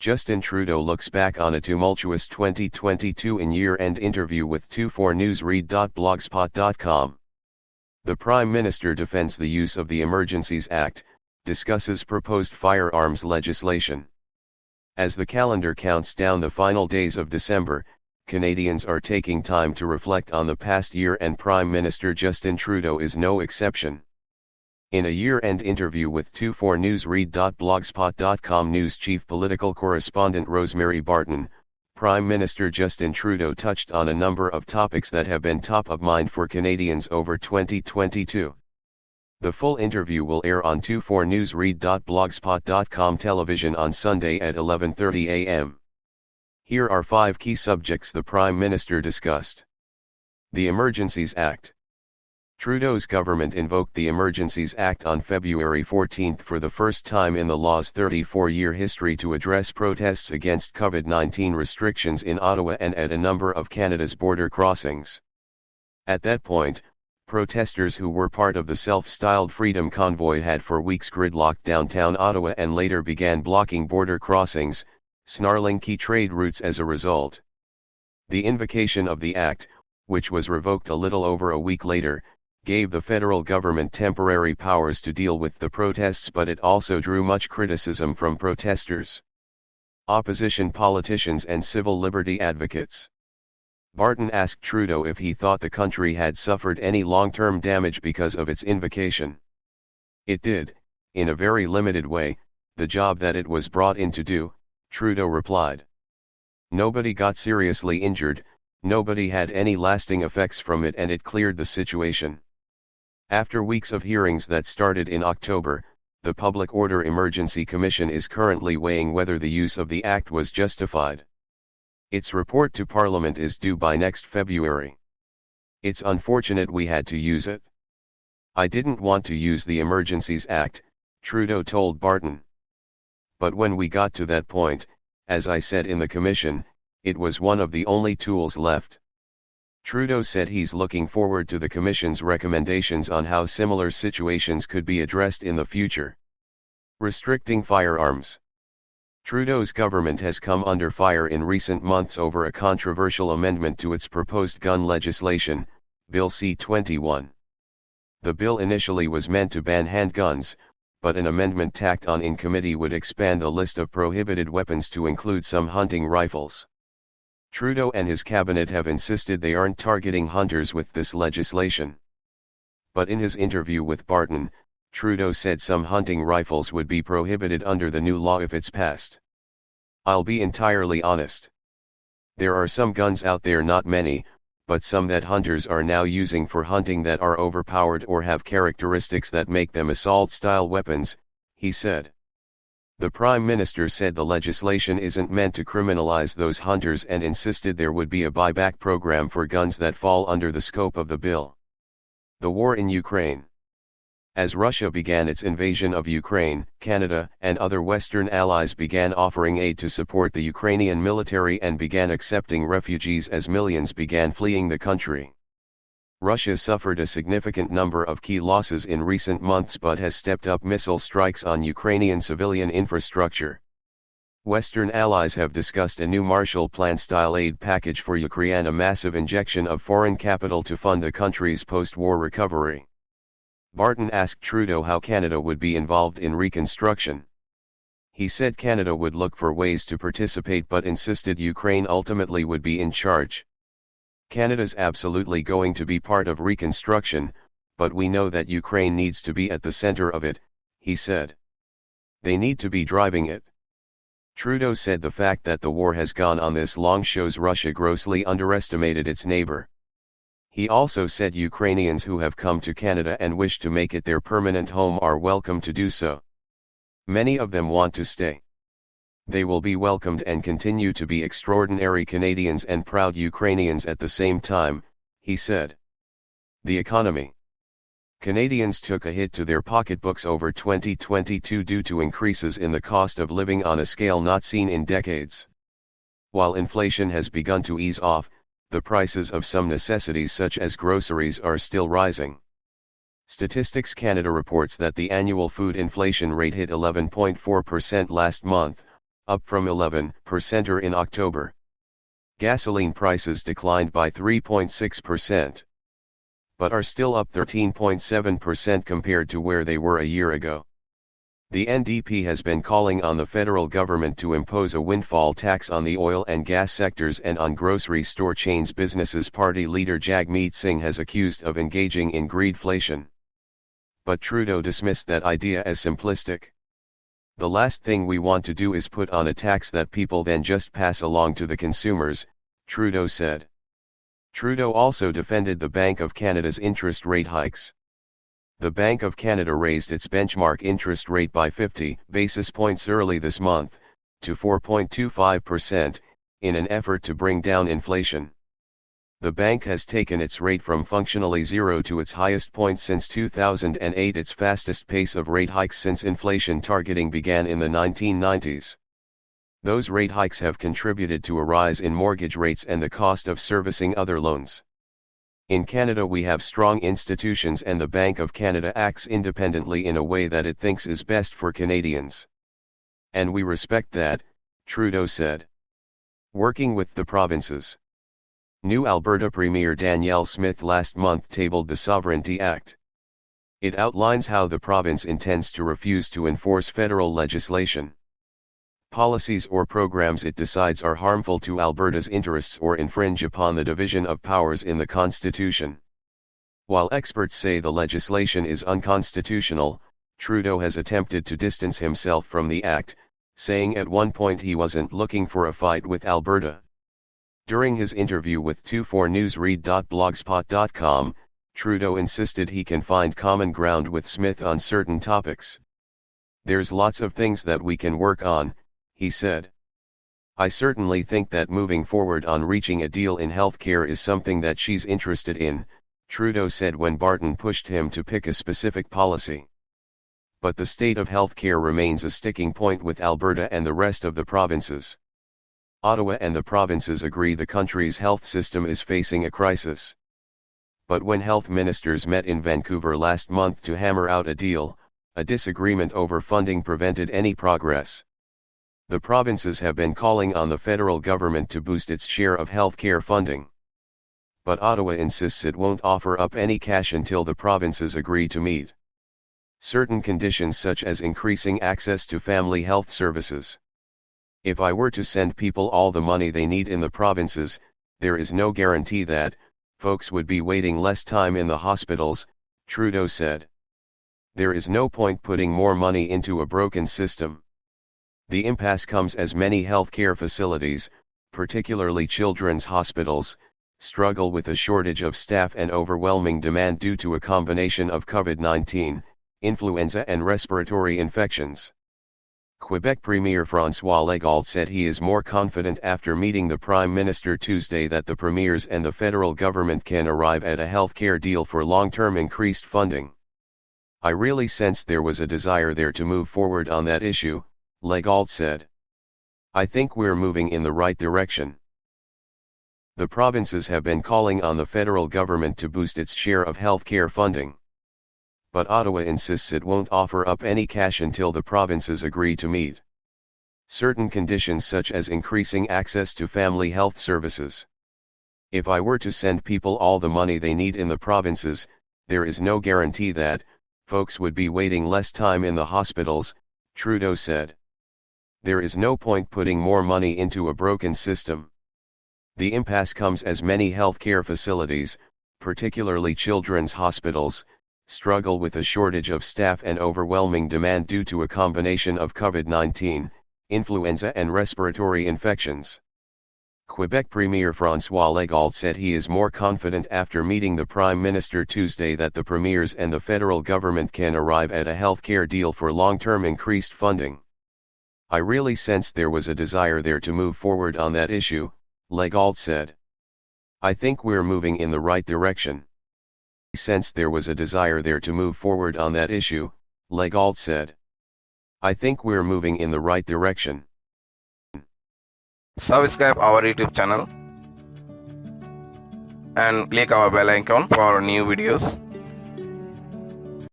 Justin Trudeau looks back on a tumultuous 2022 in year-end interview with 24newsread.blogspot.com. The Prime Minister defends the use of the Emergencies Act, discusses proposed firearms legislation. As the calendar counts down the final days of December, Canadians are taking time to reflect on the past year, and Prime Minister Justin Trudeau is no exception. In a year-end interview with 24newsread.blogspot.com news chief political correspondent Rosemary Barton, Prime Minister Justin Trudeau touched on a number of topics that have been top of mind for Canadians over 2022. The full interview will air on 24newsread.blogspot.com television on Sunday at 11:30 a.m. Here are 5 key subjects the Prime Minister discussed. The Emergencies Act. Trudeau's government invoked the Emergencies Act on February 14 for the first time in the law's 34-year history to address protests against COVID-19 restrictions in Ottawa and at a number of Canada's border crossings. At that point, protesters who were part of the self-styled Freedom Convoy had for weeks gridlocked downtown Ottawa and later began blocking border crossings, snarling key trade routes as a result. The invocation of the act, which was revoked a little over a week later, gave the federal government temporary powers to deal with the protests, but it also drew much criticism from protesters, opposition politicians and civil liberty advocates. Barton asked Trudeau if he thought the country had suffered any long-term damage because of its invocation. It did, in a very limited way, the job that it was brought in to do, Trudeau replied. Nobody got seriously injured, nobody had any lasting effects from it, and it cleared the situation. After weeks of hearings that started in October, the Public Order Emergency Commission is currently weighing whether the use of the Act was justified. Its report to Parliament is due by next February. It's unfortunate we had to use it. I didn't want to use the Emergencies Act, Trudeau told Barton. But when we got to that point, as I said in the commission, it was one of the only tools left. Trudeau said he's looking forward to the Commission's recommendations on how similar situations could be addressed in the future. Restricting firearms. Trudeau's government has come under fire in recent months over a controversial amendment to its proposed gun legislation, Bill C-21. The bill initially was meant to ban handguns, but an amendment tacked on in committee would expand the list of prohibited weapons to include some hunting rifles. Trudeau and his cabinet have insisted they aren't targeting hunters with this legislation. But in his interview with Barton, Trudeau said some hunting rifles would be prohibited under the new law if it's passed. I'll be entirely honest. There are some guns out there, not many, but some that hunters are now using for hunting that are overpowered or have characteristics that make them assault-style weapons, he said. The Prime Minister said the legislation isn't meant to criminalize those hunters and insisted there would be a buyback program for guns that fall under the scope of the bill. The war in Ukraine. As Russia began its invasion of Ukraine, Canada and other Western allies began offering aid to support the Ukrainian military and began accepting refugees as millions began fleeing the country. Russia suffered a significant number of key losses in recent months but has stepped up missile strikes on Ukrainian civilian infrastructure. Western allies have discussed a new Marshall Plan-style aid package for Ukraine, a massive injection of foreign capital to fund the country's post-war recovery. Barton asked Trudeau how Canada would be involved in reconstruction. He said Canada would look for ways to participate but insisted Ukraine ultimately would be in charge. Canada's absolutely going to be part of reconstruction, but we know that Ukraine needs to be at the center of it, he said. They need to be driving it. Trudeau said the fact that the war has gone on this long shows Russia grossly underestimated its neighbor. He also said Ukrainians who have come to Canada and wish to make it their permanent home are welcome to do so. Many of them want to stay. They will be welcomed and continue to be extraordinary Canadians and proud Ukrainians at the same time, he said. The economy. Canadians took a hit to their pocketbooks over 2022 due to increases in the cost of living on a scale not seen in decades. While inflation has begun to ease off, the prices of some necessities such as groceries are still rising. Statistics Canada reports that the annual food inflation rate hit 11.4% last month, up from 11% in October. Gasoline prices declined by 3.6%, but are still up 13.7% compared to where they were a year ago. The NDP has been calling on the federal government to impose a windfall tax on the oil and gas sectors and on grocery store chains. Businesses Party leader Jagmeet Singh has accused of engaging in greedflation. But Trudeau dismissed that idea as simplistic. The last thing we want to do is put on a tax that people then just pass along to the consumers, Trudeau said. Trudeau also defended the Bank of Canada's interest rate hikes. The Bank of Canada raised its benchmark interest rate by 50 basis points early this month, to 4.25%, in an effort to bring down inflation. The bank has taken its rate from functionally zero to its highest point since 2008, its fastest pace of rate hikes since inflation targeting began in the 1990s. Those rate hikes have contributed to a rise in mortgage rates and the cost of servicing other loans. In Canada we have strong institutions and the Bank of Canada acts independently in a way that it thinks is best for Canadians. And we respect that, Trudeau said. Working with the provinces. New Alberta Premier Danielle Smith last month tabled the Sovereignty Act. It outlines how the province intends to refuse to enforce federal legislation, policies or programs it decides are harmful to Alberta's interests or infringe upon the division of powers in the Constitution. While experts say the legislation is unconstitutional, Trudeau has attempted to distance himself from the act, saying at one point he wasn't looking for a fight with Alberta. During his interview with 24newsread.blogspot.com, Trudeau insisted he can find common ground with Smith on certain topics. There's lots of things that we can work on, he said. I certainly think that moving forward on reaching a deal in healthcare is something that she's interested in, Trudeau said when Barton pushed him to pick a specific policy. But the state of healthcare remains a sticking point with Alberta and the rest of the provinces. Ottawa and the provinces agree the country's health system is facing a crisis. But when health ministers met in Vancouver last month to hammer out a deal, a disagreement over funding prevented any progress. The provinces have been calling on the federal government to boost its share of healthcare funding. But Ottawa insists it won't offer up any cash until the provinces agree to meet certain conditions such as increasing access to family health services. If I were to send people all the money they need in the provinces, there is no guarantee that folks would be waiting less time in the hospitals, Trudeau said. There is no point putting more money into a broken system. The impasse comes as many healthcare facilities, particularly children's hospitals, struggle with a shortage of staff and overwhelming demand due to a combination of COVID-19, influenza and respiratory infections. Quebec Premier François Legault said he is more confident after meeting the Prime Minister Tuesday that the premiers and the federal government can arrive at a healthcare deal for long-term increased funding. I really sensed there was a desire there to move forward on that issue, Legault said. I think we're moving in the right direction. The provinces have been calling on the federal government to boost its share of healthcare funding. But Ottawa insists it won't offer up any cash until the provinces agree to meet certain conditions such as increasing access to family health services. If I were to send people all the money they need in the provinces, there is no guarantee that folks would be waiting less time in the hospitals, Trudeau said. There is no point putting more money into a broken system. The impasse comes as many healthcare facilities, particularly children's hospitals, struggle with a shortage of staff and overwhelming demand due to a combination of COVID-19, influenza and respiratory infections. Quebec Premier François Legault said he is more confident after meeting the Prime Minister Tuesday that the premiers and the federal government can arrive at a healthcare deal for long-term increased funding. I really sensed there was a desire there to move forward on that issue, Legault said. I think we're moving in the right direction. Sensed there was a desire there to move forward on that issue, Legault said. I think we're moving in the right direction. Subscribe our YouTube channel and click our bell icon for new videos.